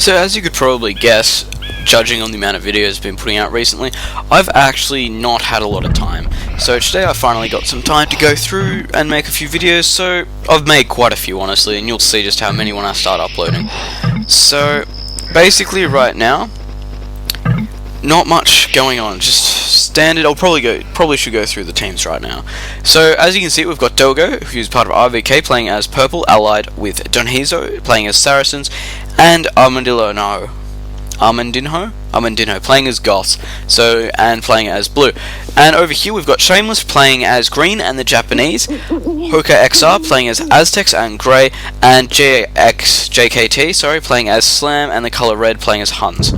So as you could probably guess, judging on the amount of videos I've been putting out recently, I've actually not had a lot of time. So today I finally got some time to go through and make a few videos, so I've made quite a few honestly, and you'll see just how many when I start uploading. So basically right now, not much going on, just standard. Probably should go through the teams right now. So as you can see, we've got Dogo, who's part of RVK, playing as Purple, allied with Donhizo, playing as Saracens, and Armandinho playing as Goths, and playing as Blue. And over here we've got Shameless playing as Green and the Japanese, Hoka XR playing as Aztecs and Grey, and JKT playing as Slam, and the color Red playing as Huns.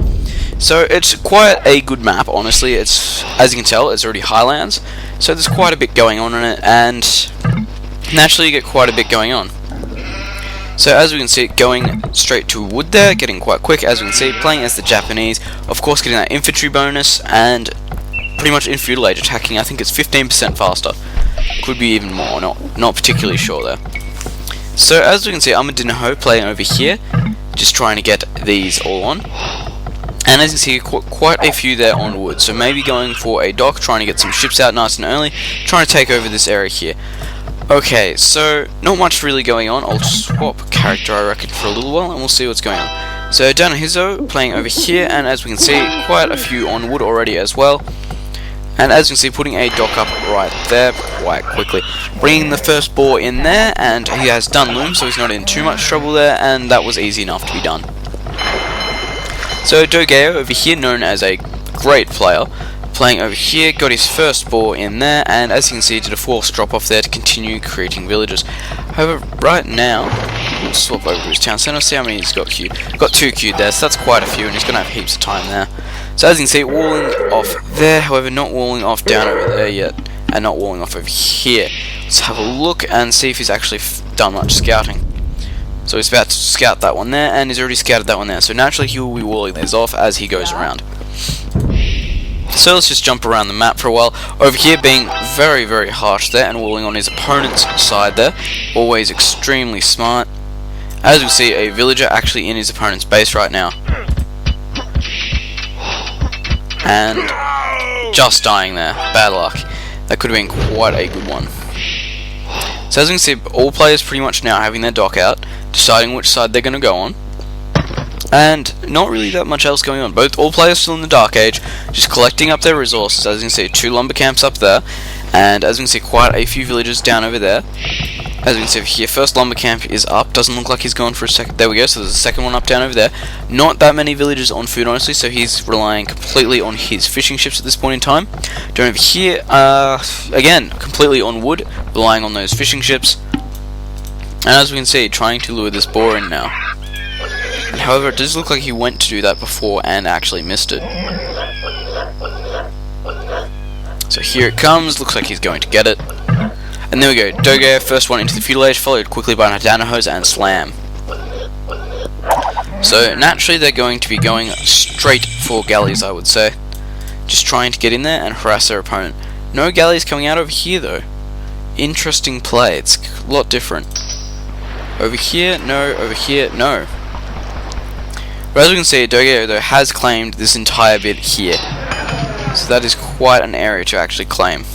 So it's quite a good map, honestly. It's, as you can tell, it's already Highlands, so there's quite a bit going on in it, and naturally you get quite a bit going on. So as we can see, going straight to wood there, getting quite quick, as we can see, playing as the Japanese, of course getting that infantry bonus, and pretty much in feudal age attacking, I think it's 15% faster. Could be even more, not particularly sure there. So as we can see, Armandinho playing over here, just trying to get these all on. And as you can see, quite a few there on wood, so maybe going for a dock, trying to get some ships out nice and early, trying to take over this area here. Okay, so not much really going on. I'll swap character, I reckon, for a little while, and we'll see what's going on. So Donhizo playing over here, and as we can see, quite a few on wood already as well. And as you can see, putting a dock up right there quite quickly. Bringing the first boar in there, and he has done loom, so he's not in too much trouble there, and that was easy enough to be done. So Dogeo over here, known as a great player, playing over here, got his first boar in there, and as you can see, did a forced drop off there to continue creating villages. However, right now, we'll swap over to his town centre, see how many he's got queued. Got 2 queued there, so that's quite a few, and he's going to have heaps of time there. So as you can see, walling off there, however, not walling off down over there yet, and not walling off over here. Let's have a look and see if he's actually done much scouting. So he's about to scout that one there, and he's already scouted that one there, so naturally he will be walling these off as he goes around. So let's just jump around the map for a while. Over here being very, very harsh there, and walling on his opponent's side there. Always extremely smart. As we see, a villager actually in his opponent's base right now. And just dying there. Bad luck. That could have been quite a good one. So as you can see, all players pretty much now having their dock out, deciding which side they're going to go on, and not really that much else going on. All players still in the Dark Age, just collecting up their resources. As you can see, 2 lumber camps up there, and as you can see, quite a few villages down over there. As you can see over here, first lumber camp is up. Doesn't look like he's gone for a second. There we go. So there's a second one up down over there. Not that many villages on food, honestly. So he's relying completely on his fishing ships at this point in time. Down over here, again, completely on wood, relying on those fishing ships. And as we can see, trying to lure this boar in now. However, it does look like he went to do that before and actually missed it. So here it comes. Looks like he's going to get it. And there we go, Dogo, first one into the feudal age, followed quickly by Nadanahos and Slam. So naturally they're going to be going straight for galleys, I would say. Just trying to get in there and harass their opponent. No galleys coming out over here though. Interesting play, it's a lot different. Over here, no, over here, no. But as we can see, Dogo though has claimed this entire bit here. So that is quite an area to actually claim.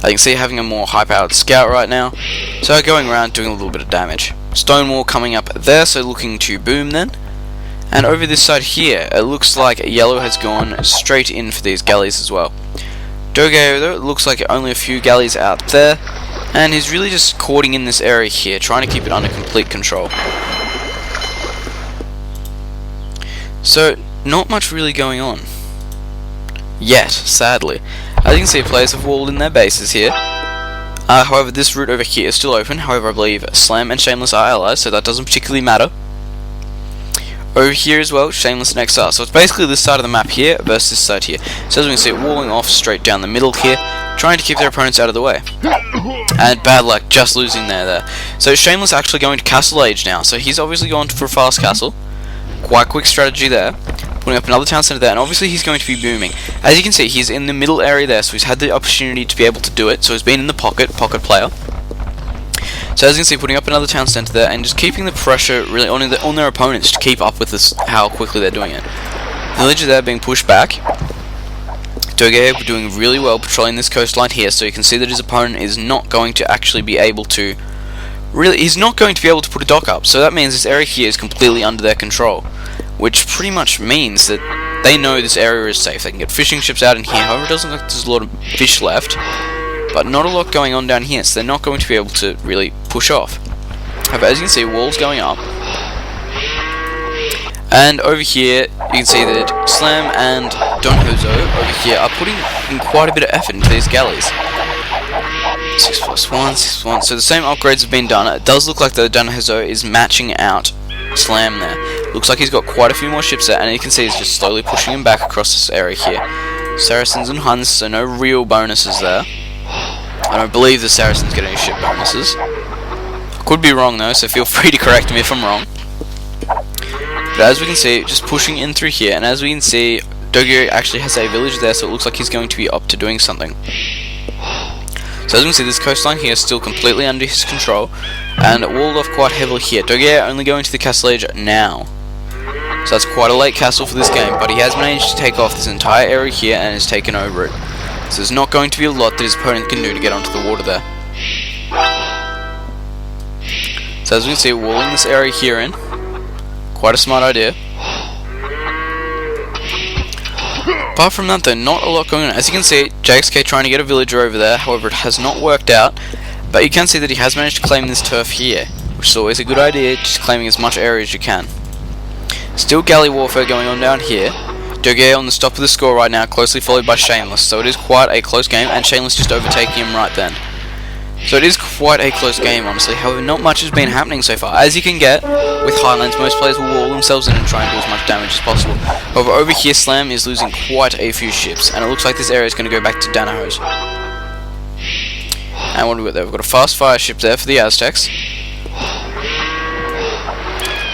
As you can see, having a more high-powered scout right now, so going around doing a little bit of damage. Stonewall coming up there, so looking to boom then. And over this side here, it looks like yellow has gone straight in for these galleys as well. Dogo, though, it looks like only a few galleys out there, and he's really just courting in this area here, trying to keep it under complete control. So, not much really going on. Yet, sadly. As you can see, players have walled in their bases here. However, this route over here is still open. However, I believe Slam and Shameless are allies, so that doesn't particularly matter. Over here as well, Shameless and XR. So it's basically this side of the map here versus this side here. So as we can see, walling off straight down the middle here, trying to keep their opponents out of the way. And bad luck, just losing there. So Shameless actually going to Castle Age now. So he's obviously gone for a fast castle. Quite quick strategy there. Putting up another town centre there, and obviously he's going to be booming. As you can see, he's in the middle area there, so he's had the opportunity to be able to do it, so he's been in the pocket player. So as you can see, putting up another town centre there, and just keeping the pressure really on their opponents to keep up with this, how quickly they're doing it. Villages there being pushed back. Doge doing really well patrolling this coastline here, so you can see that his opponent is not going to actually be able to he's not going to be able to put a dock up, so that means this area here is completely under their control, which pretty much means that they know this area is safe. They can get fishing ships out in here. However, it doesn't look like there's a lot of fish left, but not a lot going on down here, so they're not going to be able to really push off. However, as you can see, walls going up, and over here you can see that Slam and Don Hozo over here are putting in quite a bit of effort into these galleys. 6+1, 6+1. So the same upgrades have been done. It does look like the Don Hozo is matching out Slam there. Looks like he's got quite a few more ships there, and you can see he's just slowly pushing him back across this area here. Saracens and Huns, so no real bonuses there. I don't believe the Saracens get any ship bonuses. I could be wrong though, so feel free to correct me if I'm wrong. But as we can see, just pushing in through here, and as we can see, Dogyo actually has a village there, so it looks like he's going to be up to doing something. So as we can see, this coastline here is still completely under his control, and walled off quite heavily here. Dogyo only going to the castle age now. So that's quite a late castle for this game, but he has managed to take off this entire area here and has taken over it. So there's not going to be a lot that his opponent can do to get onto the water there. So as we can see, walling this area here in. Quite a smart idea. Apart from that though, not a lot going on. As you can see, JXK trying to get a villager over there, however it has not worked out. But you can see that he has managed to claim this turf here, which is always a good idea, just claiming as much area as you can. Still galley warfare going on down here. Doge on the top of the score right now, closely followed by Shameless, so it is quite a close game, and Shameless just overtaking him right then. So it is quite a close game, honestly. However, not much has been happening so far. As you can get, with Highlands, most players will wall themselves in and try and do as much damage as possible. However, over here, Slam is losing quite a few ships, and it looks like this area is going to go back to Danahos. And what do we got there? We've got a fast fire ship there for the Aztecs.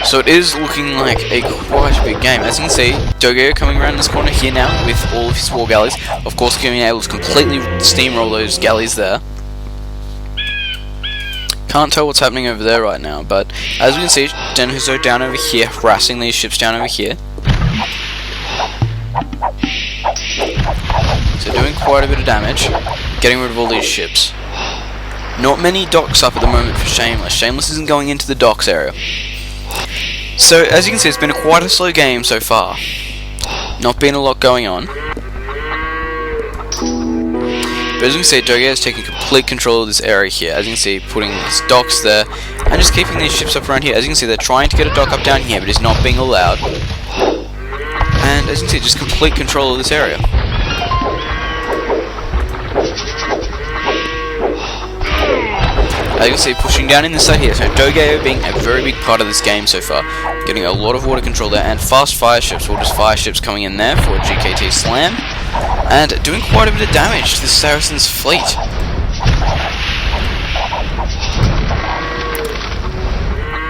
So it is looking like a quite big game. As you can see, Doge coming around this corner here now with all of his war galleys. Of course, being able to completely steamroll those galleys there. Can't tell what's happening over there right now, but as we can see, Denhuzo down over here, harassing these ships down over here. So doing quite a bit of damage, getting rid of all these ships. Not many docks up at the moment for Shameless. Shameless isn't going into the docks area. So as you can see, it's been quite a slow game so far. Not been a lot going on. But as you can see, Doge is taking complete control of this area here. As you can see, putting his docks there, and just keeping these ships up around here. As you can see, they're trying to get a dock up down here, but it's not being allowed. And as you can see, just complete control of this area. As you can see, pushing down in this side here. So Doge being a very big part of this game so far. Getting a lot of water control there, and fast fire ships, or just fire ships coming in there for GKT Slam. And doing quite a bit of damage to the Saracens' fleet.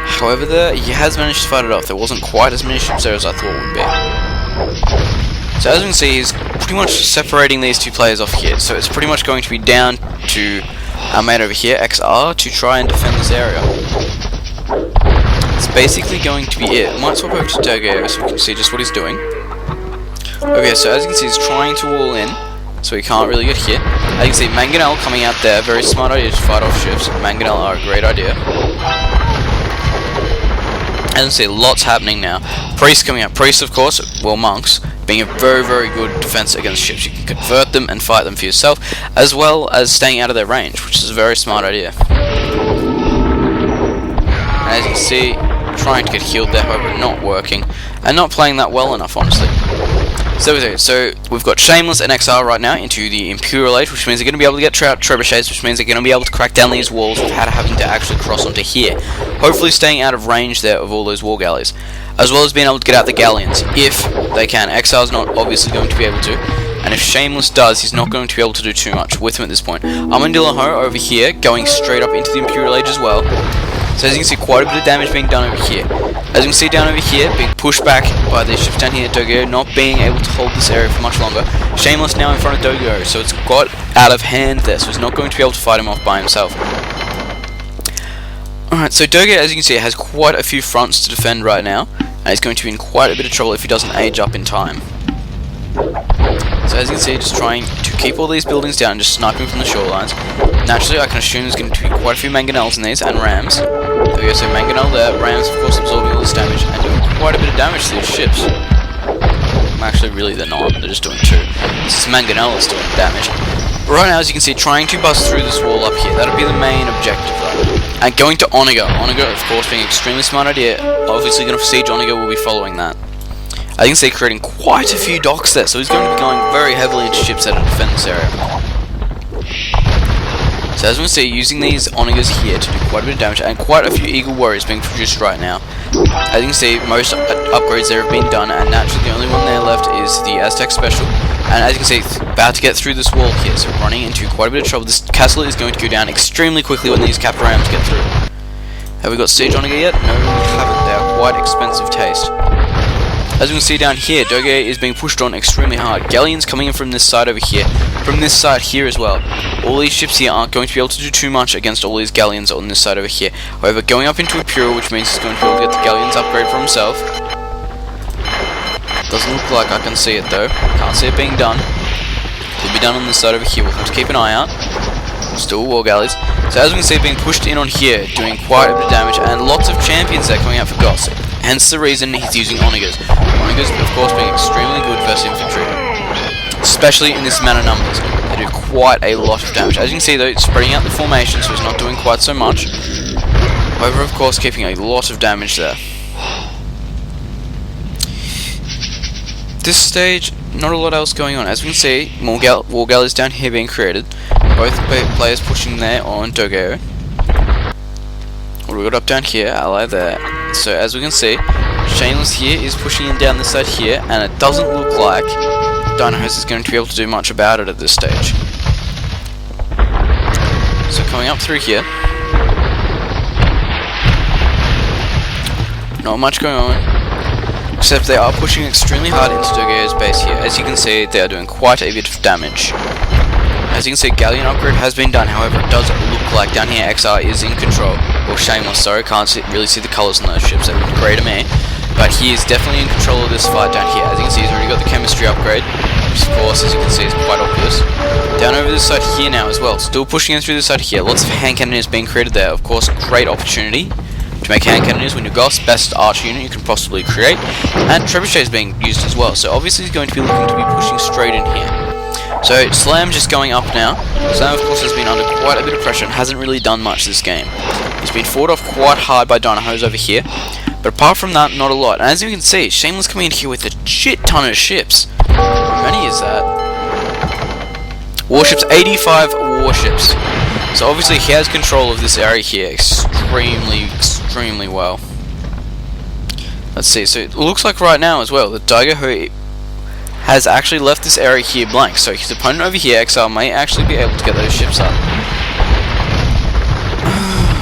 However, he has managed to fight it off. There wasn't quite as many ships there as I thought it would be. So as you can see, he's pretty much separating these two players off here. So it's pretty much going to be down to our mate over here, XR, to try and defend this area. It's basically going to be it. I might swap over to Doge so we can see just what he's doing. Okay, so as you can see, he's trying to wall in, so he can't really get hit. As you can see, Mangonel coming out there, very smart idea to fight off ships. Mangonel are a great idea. As you can see, lots happening now. Priests coming out. Priests, of course, well, monks, being a very, very good defense against ships. You can convert them and fight them for yourself, as well as staying out of their range, which is a very smart idea. As you can see, trying to get healed there, however, not working, and not playing that well enough, honestly. So we've got Shameless and XR right now into the Imperial Age, which means they're going to be able to get trebuchets, which means they're going to be able to crack down these walls without having to actually cross onto here. Hopefully staying out of range there of all those war galleys, as well as being able to get out the galleons, if they can. XR's not obviously going to be able to, and if Shameless does, he's not going to be able to do too much with him at this point. Armadillo over here, going straight up into the Imperial Age as well. So as you can see, quite a bit of damage being done over here. As you can see down over here, being pushed back by these ships down here, Dogo not being able to hold this area for much longer. Shameless now in front of Dogo, so it's got out of hand there, so he's not going to be able to fight him off by himself. Alright, so Doge, as you can see, has quite a few fronts to defend right now, and he's going to be in quite a bit of trouble if he doesn't age up in time. So as you can see, just trying to keep all these buildings down and just sniping from the shorelines. Naturally, I can assume there's going to be quite a few mangonels in these, and rams. There we go, so mangonel there, rams of course absorbing all this damage, and doing quite a bit of damage to these ships. Actually, really they're not, they're just doing 2. This is mangonel is doing damage. But right now, as you can see, trying to bust through this wall up here, that'll be the main objective right now. And going to Onaga. Onaga, of course, being an extremely smart idea, obviously going to siege Onaga will be following that. As you can see, creating quite a few docks there, so he's going to be going very heavily into ships that defend this area. So as we can see, using these Onagas here to do quite a bit of damage, and quite a few Eagle Warriors being produced right now. As you can see, most upgrades there have been done, and naturally the only one there left is the Aztec Special. And as you can see, it's about to get through this wall here, so running into quite a bit of trouble. This castle is going to go down extremely quickly when these Cap Rams get through. Have we got Siege Onaga yet? No, we haven't. They are quite expensive taste. As you can see down here, Doge is being pushed on extremely hard. Galleons coming in from this side over here, from this side here as well. All these ships here aren't going to be able to do too much against all these galleons on this side over here. However, going up into Imperial, which means he's going to be able to get the galleons upgrade for himself. Doesn't look like I can see it though. Can't see it being done. Could be done on this side over here. We'll have to keep an eye out. Still war galleys. So as we can see, being pushed in on here, doing quite a bit of damage, and lots of champions there coming out for Goss. Hence the reason he's using Onagas. Onagas, of course, being extremely good versus infantry, especially in this amount of numbers. They do quite a lot of damage. As you can see though, it's spreading out the formation, so it's not doing quite so much. However, of course, keeping a lot of damage there. This stage, not a lot else going on. As we can see, more war galleys down here being created. Both players pushing there on Dogeo. What do we got up down here? Ally there. So as we can see, Shameless here is pushing in down this side here, and it doesn't look like Dinohost is going to be able to do much about it at this stage. So coming up through here, not much going on, except they are pushing extremely hard into Dogeo's base here. As you can see, they are doing quite a bit of damage. As you can see, Galleon upgrade has been done, however it does look like down here XR is in control. Or Shameless, sorry, can't really see the colours on those ships, that would be great to me. But he is definitely in control of this fight down here. As you can see, he's already got the chemistry upgrade, which of course, as you can see, is quite obvious. Down over this side here now as well, still pushing in through this side here. Lots of hand cannoneers being created there, of course, great opportunity to make hand cannoneers when you've got best archer unit you can possibly create. And Trebuchet is being used as well, so obviously he's going to be looking to be pushing straight in here. So Slam just going up now. Slam of course has been under quite a bit of pressure and hasn't really done much this game. He's been fought off quite hard by Dinohose over here, but apart from that, not a lot. And as you can see, Shameless coming in here with a shit ton of ships. How many is that? Warships, 85 warships. So obviously he has control of this area here extremely well. Let's see, so it looks like right now as well that Daigo has actually left this area here blank, so his opponent over here, XR, may actually be able to get those ships up.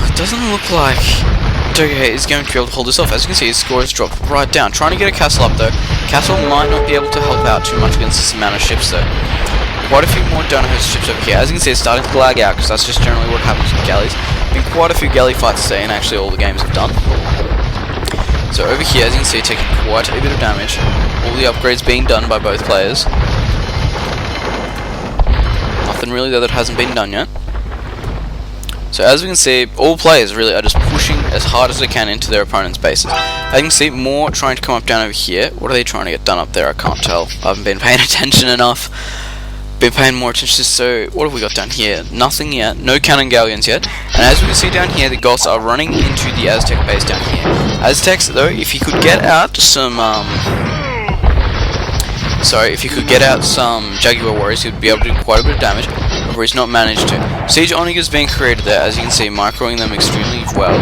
It doesn't look like Doge is going to be able to hold this off. As you can see, his score has dropped right down. Trying to get a castle up though. Castle might not be able to help out too much against this amount of ships though. Quite a few more Dinohost ships over here. As you can see, it's starting to lag out, because that's just generally what happens with galleys. Been quite a few galley fights today, and actually all the games have done. So over here, as you can see, taking quite a bit of damage. All the upgrades being done by both players. Nothing really though that hasn't been done yet. So as we can see, all players really are just pushing as hard as they can into their opponent's bases. As you can see, more trying to come up down over here. What are they trying to get done up there? I can't tell. I haven't been paying attention enough. Been paying more attention. So what have we got down here? Nothing yet. No cannon galleons yet. And as we can see down here, the Goths are running into the Aztec base down here. Aztecs though, if he could get out some Jaguar warriors, he would be able to do quite a bit of damage. However, he's not managed to. Siege Onig is being created there, as you can see, microing them extremely well.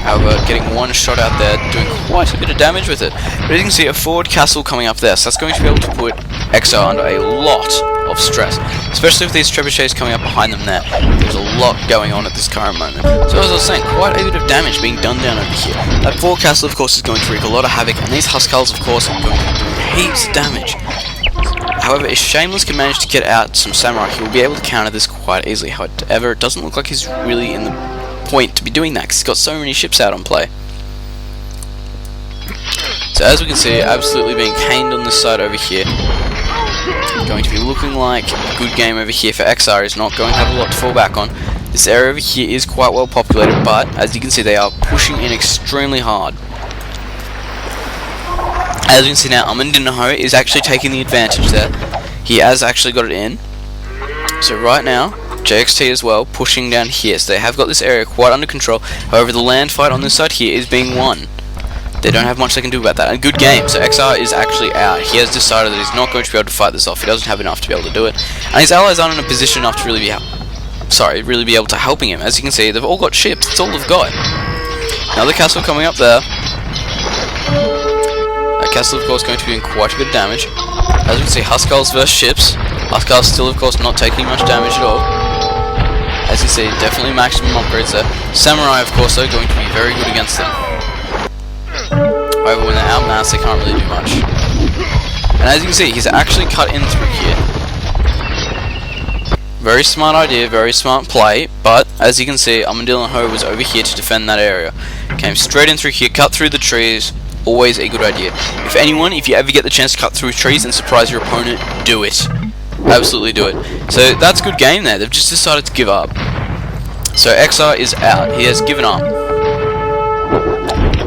However, getting one shot out there, doing quite a bit of damage with it. But as you can see, a forward castle coming up there, so that's going to be able to put XR under a lot of stress, especially with these trebuchets coming up behind them there. There's a lot going on at this current moment. So as I was saying, quite a bit of damage being done down over here. That forward castle, of course, is going to wreak a lot of havoc, and these Huskarls, of course, are going to be doing heaps of damage. However, if Shameless can manage to get out some samurai, he will be able to counter this quite easily. However, it doesn't look like he's really in the point to be doing that because he's got so many ships out on play. So as we can see, absolutely being caned on this side over here. Going to be looking like a good game over here for XR. Is not going to have a lot to fall back on. This area over here is quite well populated, but as you can see, they are pushing in extremely hard. As you can see now, Amandinaho is actually taking the advantage there. He has actually got it in. So right now, JXT as well, pushing down here. So they have got this area quite under control. However, the land fight on this side here is being won. They don't have much they can do about that. A good game. So XR is actually out. He has decided that he's not going to be able to fight this off. He doesn't have enough to be able to do it. And his allies aren't in a position enough to really be able to helping him. As you can see, they've all got ships. That's all they've got. Another castle coming up there. Castle, of course, going to be doing quite a bit of damage. As we can see, Huskarls versus ships. Huskarls still, of course, not taking much damage at all. As you see, definitely maximum upgrades there. Samurai, of course, though, going to be very good against them. However, when they're outmassed, they can't really do much. And as you can see, he's actually cut in through here. Very smart idea, very smart play, but as you can see, Amandinaho was over here to defend that area. Came straight in through here, cut through the trees. Always a good idea. If you ever get the chance to cut through trees and surprise your opponent, do it. Absolutely do it. So that's a good game there. They've just decided to give up. So XR is out. He has given up.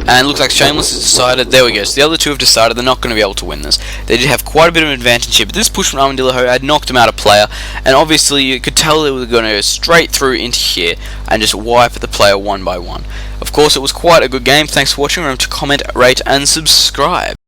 And it looks like Shameless has decided. There we go. So the other two have decided they're not going to be able to win this. They did have quite a bit of an advantage here, but this push from Armadillo had knocked him out a player, and obviously you could tell they were going to go straight through into here and just wipe the player one by one. Of course, it was quite a good game. Thanks for watching. Remember to comment, rate, and subscribe.